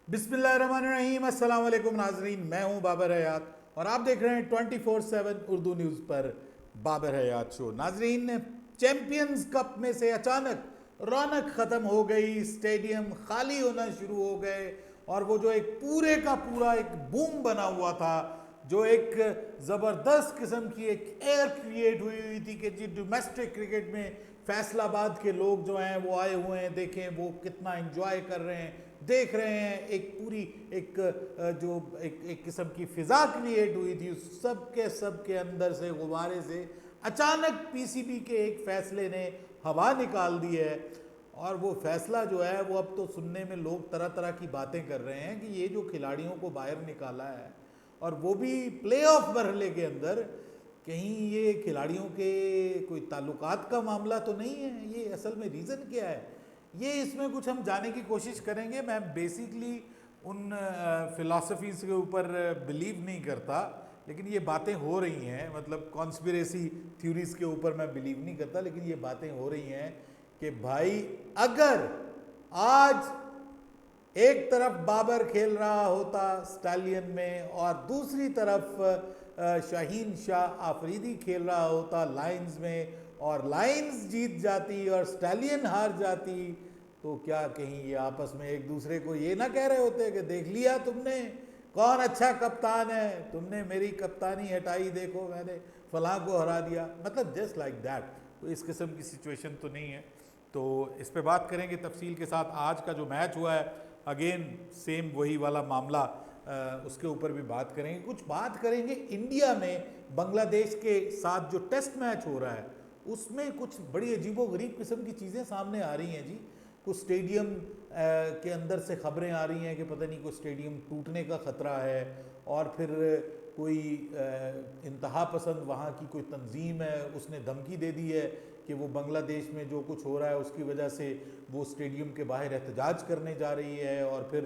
बिस्मिल्लाहिर्रहमानिर्रहीम, अस्सलाम वालेकुम नाजरीन। मैं हूं बाबर हयात और आप देख रहे हैं 24/7 उर्दू न्यूज़ पर बाबर हयात शो। नाजरीन, चैंपियंस कप में से अचानक रौनक ख़त्म हो गई, स्टेडियम खाली होना शुरू हो गए और वो जो एक पूरे का पूरा एक बूम बना हुआ था, जो एक ज़बरदस्त किस्म की एक एयर क्रिएट हुई थी कि जी डोमेस्टिक क्रिकेट में फैसलाबाद के लोग जो हैं वो आए हुए हैं, देखें वो कितना एंजॉय कर रहे हैं, देख रहे हैं। एक पूरी एक जो एक किस्म की फिजा क्रिएट हुई थी, सब के अंदर से गुब्बारे से अचानक पीसीबी के एक फैसले ने हवा निकाल दी है। और वो फैसला जो है वो अब तो सुनने में लोग तरह तरह की बातें कर रहे हैं कि ये जो खिलाड़ियों को बाहर निकाला है और वो भी प्लेऑफ मरहले के अंदर, कहीं ये खिलाड़ियों के कोई ताल्लुकात का मामला तो नहीं है? ये असल में रीज़न क्या है? ये इसमें कुछ हम जाने की कोशिश करेंगे। मैं बेसिकली उन फ़िलासफ़ीज़ के ऊपर बिलीव नहीं करता, लेकिन ये बातें हो रही हैं, मतलब कॉन्स्पिरेसी थ्योरीज़ के ऊपर मैं बिलीव नहीं करता, लेकिन ये बातें हो रही हैं कि भाई अगर आज एक तरफ बाबर खेल रहा होता स्टालियन में और दूसरी तरफ शाहीन शाह आफरीदी खेल रहा होता लायंस में, और लायंस जीत जाती और स्टालियन हार जाती, तो क्या कहीं ये आपस में एक दूसरे को ये ना कह रहे होते कि देख लिया तुमने कौन अच्छा कप्तान है, तुमने मेरी कप्तानी हटाई, देखो मैंने फलां को हरा दिया। मतलब जस्ट लाइक दैट। तो इस किस्म की सिचुएशन तो नहीं है। तो इस पे बात करेंगे तफसील के साथ। आज का जो मैच हुआ है, अगेन सेम वही वाला मामला, उसके ऊपर भी बात करेंगे। कुछ बात करेंगे इंडिया में बांग्लादेश के साथ जो टेस्ट मैच हो रहा है उसमें कुछ बड़ी अजीबोगरीब किस्म की चीज़ें सामने आ रही हैं जी। कुछ स्टेडियम के अंदर से खबरें आ रही हैं कि पता नहीं कोई स्टेडियम टूटने का ख़तरा है, और फिर कोई इंतहा पसंद वहाँ की कोई तंजीम है, उसने धमकी दे दी है कि वो बांग्लादेश में जो कुछ हो रहा है उसकी वजह से वो स्टेडियम के बाहर एहतजाज करने जा रही है, और फिर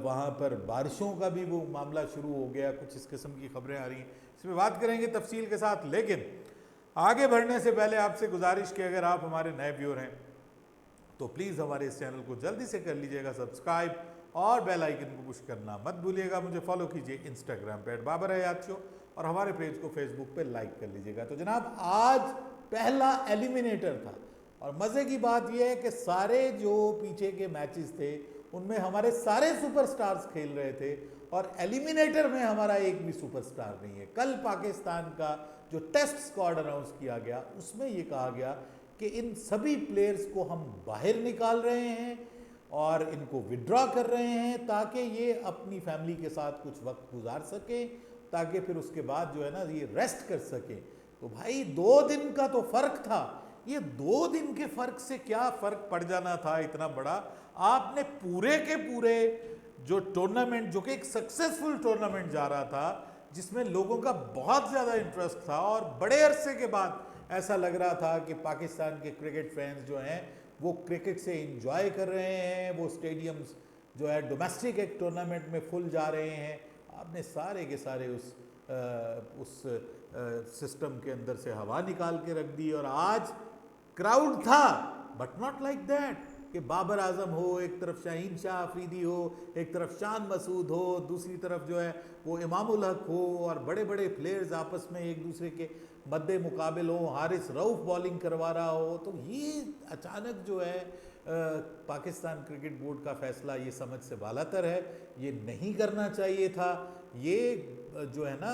वहाँ पर बारिशों का भी वो मामला शुरू हो गया। कुछ इस किस्म की खबरें आ रही हैं, इस पर बात करेंगे तफसील के साथ। लेकिन आगे बढ़ने से पहले आपसे गुजारिश कि अगर आप हमारे नए व्यूअर हैं तो प्लीज़ हमारे इस चैनल को जल्दी से कर लीजिएगा सब्सक्राइब और बेल आइकन को पुश करना मत भूलिएगा। मुझे फॉलो कीजिए इंस्टाग्राम पे @बाबर हयात शो, और हमारे पेज को फेसबुक पे लाइक कर लीजिएगा। तो जनाब, आज पहला एलिमिनेटर था और मज़े की बात यह है कि सारे जो पीछे के मैचेस थे उनमें हमारे सारे सुपरस्टार्स खेल रहे थे, और एलिमिनेटर में हमारा एक भी सुपरस्टार नहीं है। कल पाकिस्तान का जो टेस्ट स्क्वाड अनाउंस किया गया उसमें यह कहा गया कि इन सभी प्लेयर्स को हम बाहर निकाल रहे हैं और इनको विड्रॉ कर रहे हैं ताकि ये अपनी फैमिली के साथ कुछ वक्त गुजार सकें, ताकि फिर उसके बाद जो है ना ये रेस्ट कर सकें। तो भाई 2 दिन का तो फ़र्क था, ये 2 दिन के फ़र्क से क्या फ़र्क पड़ जाना था इतना बड़ा। आपने पूरे के पूरे जो टूर्नामेंट, जो कि एक सक्सेसफुल टूर्नामेंट जा रहा था जिसमें लोगों का बहुत ज़्यादा इंटरेस्ट था, और बड़े अरसे के बाद ऐसा लग रहा था कि पाकिस्तान के क्रिकेट फैंस जो हैं वो क्रिकेट से इंजॉय कर रहे हैं, वो स्टेडियम्स जो है डोमेस्टिक एक टूर्नामेंट में फुल जा रहे हैं। आपने सारे के सारे उस सिस्टम के अंदर से हवा निकाल के रख दी, और आज क्राउड था बट नॉट लाइक दैट कि बाबर आजम हो, एक तरफ शाहीन शाह आफरीदी हो, एक तरफ शान मसूद हो, दूसरी तरफ जो है वो इमामुल हक हो, और बड़े बड़े प्लेयर्स आपस में एक दूसरे के मद्दे मुकाबिल हो, हारिस रऊफ बॉलिंग करवा रहा हो। तो ये अचानक जो है पाकिस्तान क्रिकेट बोर्ड का फैसला ये समझ से बालातर है, ये नहीं करना चाहिए था। ये जो है ना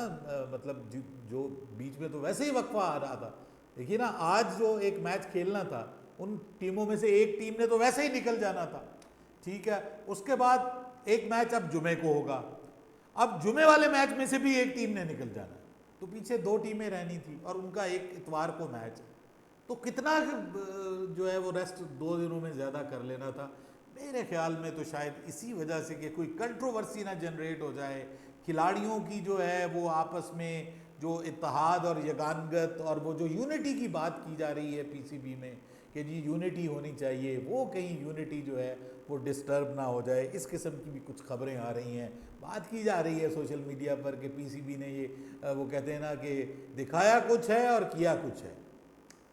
मतलब जो बीच में तो वैसे ही वक्फा आ रहा था। देखिए ना, आज जो एक मैच खेलना था उन टीमों में से एक टीम ने तो वैसे ही निकल जाना था, ठीक है। उसके बाद एक मैच अब जुमे को होगा, अब जुमे वाले मैच में से भी एक टीम ने निकल जाना, तो पीछे 2 टीमें रहनी थी और उनका एक इतवार को मैच है। तो कितना जो है वो रेस्ट 2 दिनों में ज़्यादा कर लेना था। मेरे ख्याल में तो शायद इसी वजह से कि कोई कंट्रोवर्सी ना जनरेट हो जाए, खिलाड़ियों की जो है वो आपस में जो इत्तेहाद और यगानगत और वो जो यूनिटी की बात की जा रही है पीसीबी में कि जी यूनिटी होनी चाहिए, वो कहीं यूनिटी जो है वो डिस्टर्ब ना हो जाए, इस किस्म की भी कुछ खबरें आ रही हैं। बात की जा रही है सोशल मीडिया पर कि पीसीबी ने ये वो कहते हैं ना कि दिखाया कुछ है और किया कुछ है,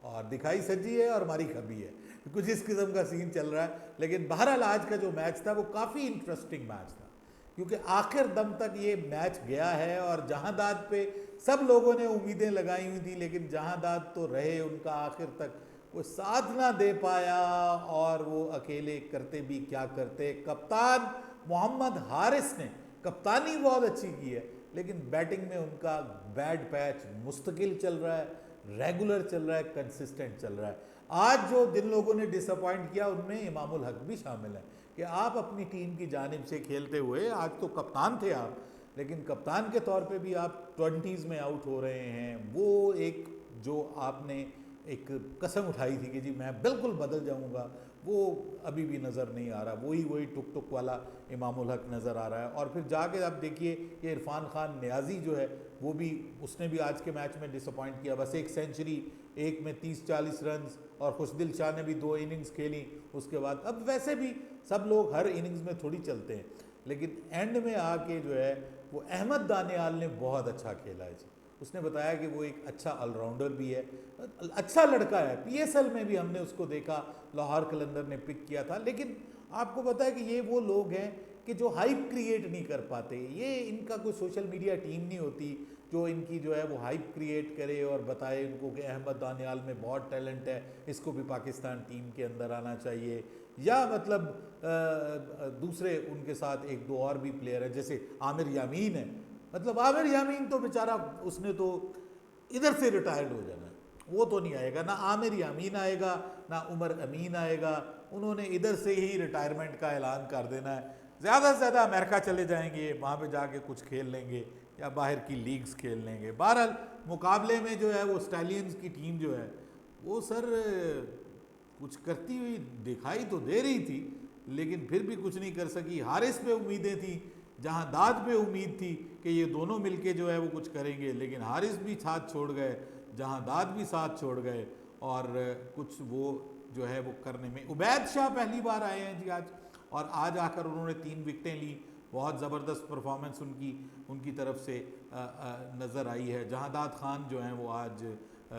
और दिखाई सजी है और मारी खबी है। कुछ इस किस्म का सीन चल रहा है। लेकिन बहरहाल आज का जो मैच था वो काफ़ी इंटरेस्टिंग मैच था, क्योंकि आखिर दम तक ये मैच गया है और जहांदाद पे सब लोगों ने उम्मीदें लगाई हुई थी, लेकिन जहांदाद तो रहे उनका आखिर तक वो साथ ना दे पाया, और वो अकेले करते भी क्या करते। कप्तान मोहम्मद हारिस ने कप्तानी बहुत अच्छी की है, लेकिन बैटिंग में उनका बैड पैच मुस्तकिल चल रहा है, रेगुलर चल रहा है, कंसिस्टेंट चल रहा है। आज जो जिन लोगों ने डिसअपॉइंट किया उनमें इमामुल हक भी शामिल है कि आप अपनी टीम की जानिब से खेलते हुए, आज तो कप्तान थे आप, लेकिन कप्तान के तौर पे भी आप 20s में आउट हो रहे हैं। वो एक जो आपने एक कसम उठाई थी कि जी मैं बिल्कुल बदल जाऊंगा, वो अभी भी नज़र नहीं आ रहा। वही टुक टुक वाला इमामुल हक नज़र आ रहा है। और फिर जाके आप देखिए ये इरफान खान नियाजी जो है वो भी, उसने भी आज के मैच में डिसअपॉइंट किया। बस एक सेंचुरी, एक में 30-40 रन, और खुशदिल शाह ने भी 2 इनिंग्स खेली उसके बाद। अब वैसे भी सब लोग हर इनिंग्स में थोड़ी चलते हैं, लेकिन एंड में आके जो है वो अहमद दानियाल ने बहुत अच्छा खेला है जी। उसने बताया कि वो एक अच्छा ऑलराउंडर भी है, अच्छा लड़का है। पीएसएल में भी हमने उसको देखा, लाहौर कलंदर ने पिक किया था। लेकिन आपको पता है कि ये वो लोग हैं कि जो हाइप क्रिएट नहीं कर पाते। ये इनका कोई सोशल मीडिया टीम नहीं होती जो इनकी जो है वो हाइप क्रिएट करे और बताए इनको कि अहमद दानियाल में बहुत टैलेंट है, इसको भी पाकिस्तान टीम के अंदर आना चाहिए। या मतलब दूसरे उनके साथ एक दो और भी प्लेयर है, जैसे आमिर यामीन है। मतलब आमिर यामीन तो बेचारा, उसने तो इधर से रिटायर्ड हो जाना है, वो तो नहीं आएगा। ना आमिर यामीन आएगा, ना उमर अमीन आएगा। उन्होंने इधर से ही रिटायरमेंट का ऐलान कर देना है। ज़्यादा से ज़्यादा अमेरिका चले जाएंगे, वहाँ पे जाके कुछ खेल लेंगे या बाहर की लीग्स खेल लेंगे। बहरहाल मुकाबले में जो है वो स्टैलियंस की टीम जो है वो सर कुछ करती हुई दिखाई तो दे रही थी, लेकिन फिर भी कुछ नहीं कर सकी। हारिस पे उम्मीदें थी, जहांदाद पे उम्मीद थी कि ये दोनों मिलके जो है वो कुछ करेंगे, लेकिन हारिस भी साथ छोड़ गए, जहांदाद भी साथ छोड़ गए, और कुछ वो जो है वो करने में। उबैद शाह पहली बार आए हैं जी आज, और आज आकर उन्होंने 3 विकेटें ली। बहुत ज़बरदस्त परफॉर्मेंस उनकी तरफ से नज़र आई है। जहांदाद खान जो हैं वो आज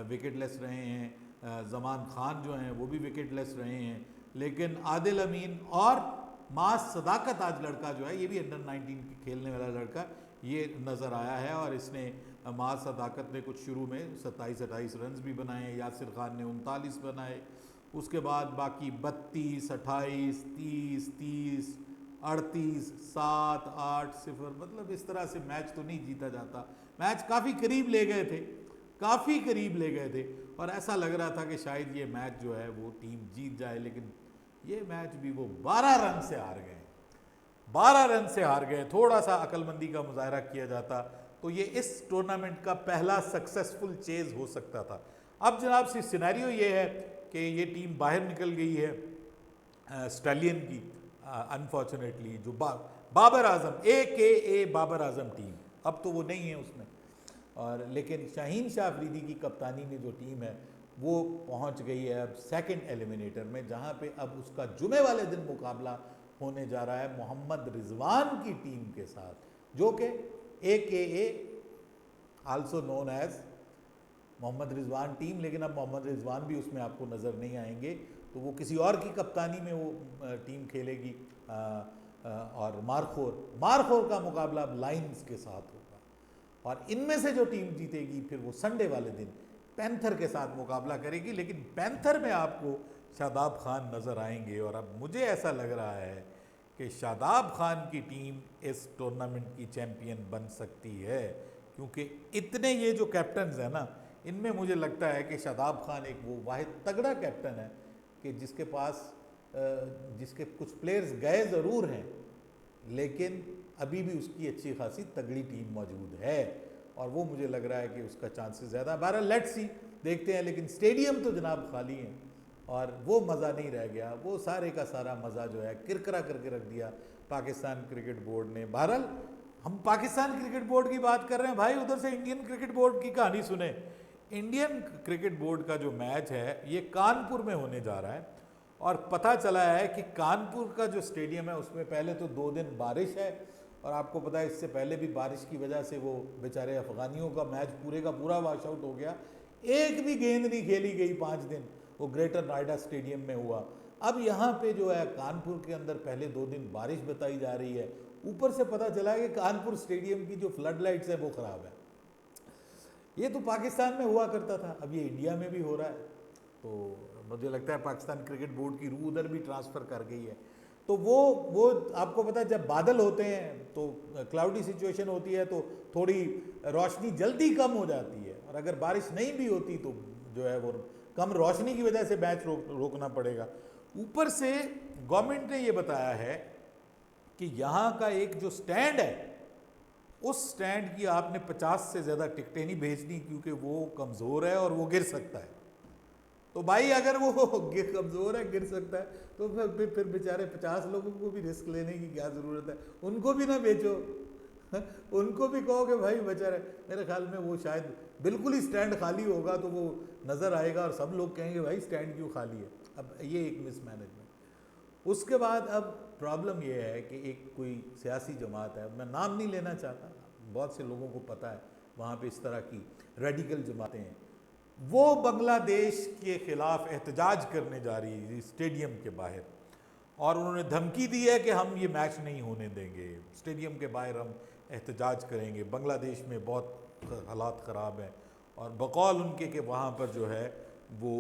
विकेटलेस रहे हैं, ज़मान खान जो हैं वो भी विकेटलेस रहे हैं, लेकिन आदिल अमीन और मास सदाकत आज लड़का जो है, ये भी अंडर 19 की खेलने वाला लड़का, ये नज़र आया है। और इसने मास सदाकत ने कुछ शुरू में 27-28 रन भी बनाए, यासिर खान ने 39 बनाए, उसके बाद बाकी 32, 28, 30, 30, 38, 7, 8, 0। मतलब इस तरह से मैच तो नहीं जीता जाता। मैच काफ़ी करीब ले गए थे, काफ़ी करीब ले गए थे, और ऐसा लग रहा था कि शायद ये मैच जो है वो टीम जीत जाए, लेकिन ये मैच भी वो 12 रन से हार गए। 12 रन से हार गए। थोड़ा सा अक्लमंदी का मुजाहरा किया जाता तो ये इस टूर्नामेंट का पहला सक्सेसफुल चेज हो सकता था। अब जनाब सिनेरियो ये है कि ये टीम बाहर निकल गई है स्टैलियन की, अनफॉर्चुनेटली, जो बाबर आजम AKA बाबर आजम टीम, अब तो वो नहीं है उसमें। और लेकिन शाहीन शाह अफरीदी की कप्तानी में जो टीम है वो पहुंच गई है अब सेकंड एलिमिनेटर में, जहां पे अब उसका जुमे वाले दिन मुकाबला होने जा रहा है मोहम्मद रिजवान की टीम के साथ, जो कि AKA also known as Mohammad Rizwan team. लेकिन अब मोहम्मद रिजवान भी उसमें आपको नज़र नहीं आएंगे, तो वो किसी और की कप्तानी में वो टीम खेलेगी। और मारखोर का मुकाबला अब लाइन्स के साथ होगा, और इनमें से जो टीम जीतेगी फिर वो संडे वाले दिन पैंथर के साथ मुकाबला करेगी। लेकिन पैंथर में आपको शादाब खान नज़र आएंगे, और अब मुझे ऐसा लग रहा है कि शादाब खान की टीम इस टूर्नामेंट की चैम्पियन बन सकती है, क्योंकि इतने ये जो कैप्टन्स हैं ना, इनमें मुझे लगता है कि शादाब खान एक वो वाहिद तगड़ा कैप्टन है कि जिसके कुछ प्लेयर्स गए ज़रूर हैं, लेकिन अभी भी उसकी अच्छी खासी तगड़ी टीम मौजूद है, और वो मुझे लग रहा है कि उसका चांसेस ज़्यादा। 12 लेट्स सी, देखते हैं। लेकिन स्टेडियम तो जनाब खाली हैं, और वो मज़ा नहीं रह गया। वो सारे का सारा मज़ा जो है किरकिरा करके रख दिया पाकिस्तान क्रिकेट बोर्ड ने। बहरहाल हम पाकिस्तान क्रिकेट बोर्ड की बात कर रहे हैं भाई, उधर से इंडियन क्रिकेट बोर्ड की कहानी सुने। इंडियन क्रिकेट बोर्ड का जो मैच है ये कानपुर में होने जा रहा है, और पता चला है कि कानपुर का जो स्टेडियम है उसमें पहले तो 2 दिन बारिश है, और आपको पता है इससे पहले भी बारिश की वजह से वो बेचारे अफगानियों का मैच पूरे का पूरा वॉश आउट हो गया। एक भी गेंद नहीं खेली गई 5 दिन, वो ग्रेटर नोएडा स्टेडियम में हुआ। अब यहाँ पे जो है कानपुर के अंदर पहले 2 दिन बारिश बताई जा रही है, ऊपर से पता चला है कि कानपुर स्टेडियम की जो फ्लड लाइट्स है वो ख़राब है। ये तो पाकिस्तान में हुआ करता था, अब ये इंडिया में भी हो रहा है। तो मुझे लगता है पाकिस्तान क्रिकेट बोर्ड की रूह उधर भी ट्रांसफ़र कर गई है। तो वो आपको पता है जब बादल होते हैं तो क्लाउडी सिचुएशन होती है तो थोड़ी रोशनी जल्दी कम हो जाती है, और अगर बारिश नहीं भी होती तो जो है वो कम रोशनी की वजह से मैच रोकना पड़ेगा। ऊपर से गवर्नमेंट ने ये बताया है कि यहाँ का एक जो स्टैंड है, उस स्टैंड की आपने 50 से ज़्यादा टिकटें नहीं भेजनी, क्योंकि वो कमज़ोर है और वो गिर सकता है। तो भाई अगर वो कमज़ोर है, गिर सकता है, तो फिर बेचारे 50 लोगों को भी रिस्क लेने की क्या ज़रूरत है? उनको भी ना बेचो, उनको भी कहो कि भाई बेचारे, मेरे ख्याल में वो शायद बिल्कुल ही स्टैंड खाली होगा तो वो नज़र आएगा और सब लोग कहेंगे भाई स्टैंड क्यों खाली है। अब ये एक मिसमैनेजमेंट। उसके बाद अब प्रॉब्लम ये है कि एक कोई सियासी जमात है, मैं नाम नहीं लेना चाहता, बहुत से लोगों को पता है वहाँ पे इस तरह की रेडिकल जमातें हैं, वो बांग्लादेश के ख़िलाफ़ एहतजाज करने जा रही है स्टेडियम के बाहर, और उन्होंने धमकी दी है कि हम ये मैच नहीं होने देंगे, स्टेडियम के बाहर हम एहतजाज करेंगे, बांग्लादेश में बहुत हालात ख़राब हैं, और बकौल उनके कि वहाँ पर जो है वो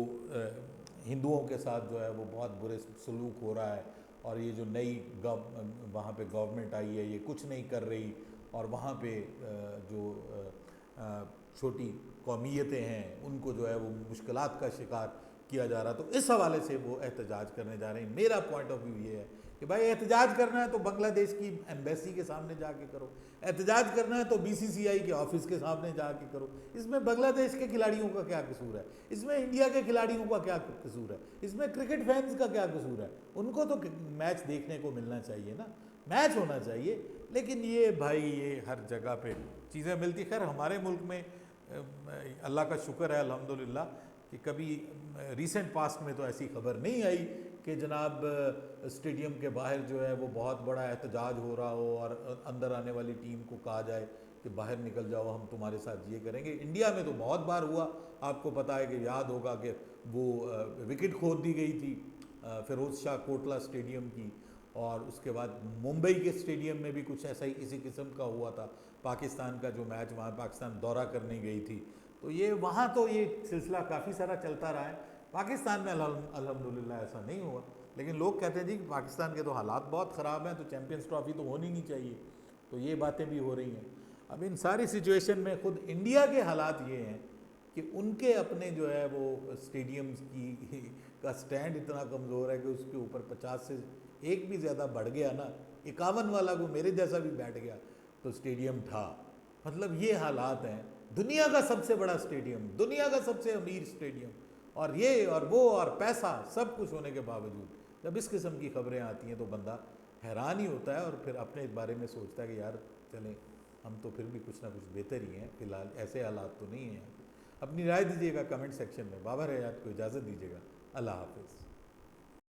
हिंदुओं के साथ जो है वो बहुत बुरे सलूक हो रहा है, और ये जो नई वहाँ पे गवर्नमेंट आई है ये कुछ नहीं कर रही, और वहाँ पे जो छोटी कौमियतें हैं उनको जो है वो मुश्किलात का शिकार किया जा रहा। तो इस हवाले से वो एहतजाज करने जा रहे हैं। मेरा पॉइंट ऑफ व्यू ये है कि भाई एहतजाज करना है तो बांग्लादेश की एम्बेसी के सामने जाके करो, एहतजाज करना है तो बीसीसीआई के ऑफिस के सामने जाके करो। इसमें बांग्लादेश के खिलाड़ियों का क्या कसूर है? इसमें इंडिया के खिलाड़ियों का क्या कसूर है? इसमें क्रिकेट फैंस का क्या कसूर है? उनको तो मैच देखने को मिलना चाहिए ना, मैच होना चाहिए। लेकिन ये भाई ये हर जगह पे चीज़ें मिलती। खैर हमारे मुल्क में अल्लाह का शुक्र है अल्हम्दुलिल्लाह कि कभी रीसेंट पास्ट में तो ऐसी खबर नहीं आई कि जनाब स्टेडियम के बाहर जो है वो बहुत बड़ा एहतजाज हो रहा हो और अंदर आने वाली टीम को कहा जाए कि बाहर निकल जाओ, हम तुम्हारे साथ ये करेंगे। इंडिया में तो बहुत बार हुआ, आपको पता है कि याद होगा कि वो विकेट खोद दी गई थी फिरोज शाह कोटला स्टेडियम की, और उसके बाद मुंबई के स्टेडियम में भी कुछ ऐसा ही इसी किस्म का हुआ था। पाकिस्तान का जो मैच वहाँ पाकिस्तान दौरा करने गई थी, तो ये वहाँ तो ये सिलसिला काफ़ी सारा चलता रहा है। पाकिस्तान में अल्हम्दुलिल्लाह ऐसा नहीं हुआ, लेकिन लोग कहते हैं जी कि पाकिस्तान के तो हालात बहुत ख़राब हैं तो चैम्पियंस ट्रॉफी तो होनी नहीं चाहिए, तो ये बातें भी हो रही हैं। अब इन सारी सिचुएशन में ख़ुद इंडिया के हालात ये हैं कि उनके अपने जो है वो स्टेडियम्स की का स्टैंड इतना कमज़ोर है कि उसके ऊपर 50 से एक भी ज़्यादा बढ़ गया ना, 51 वाला को मेरे जैसा भी बैठ गया तो स्टेडियम था। मतलब ये हालात हैं। दुनिया का सबसे बड़ा स्टेडियम, दुनिया का सबसे अमीर स्टेडियम, और ये और वो और पैसा सब कुछ होने के बावजूद जब इस किस्म की खबरें आती हैं तो बंदा हैरान ही होता है और फिर अपने बारे में सोचता है कि यार चलें, हम तो फिर भी कुछ ना कुछ बेहतर ही हैं, फ़िलहाल ऐसे हालात तो नहीं हैं। अपनी राय दीजिएगा कमेंट सेक्शन में। बाबर हयात को इजाज़त दीजिएगा। अल्लाह हाफ़िज़।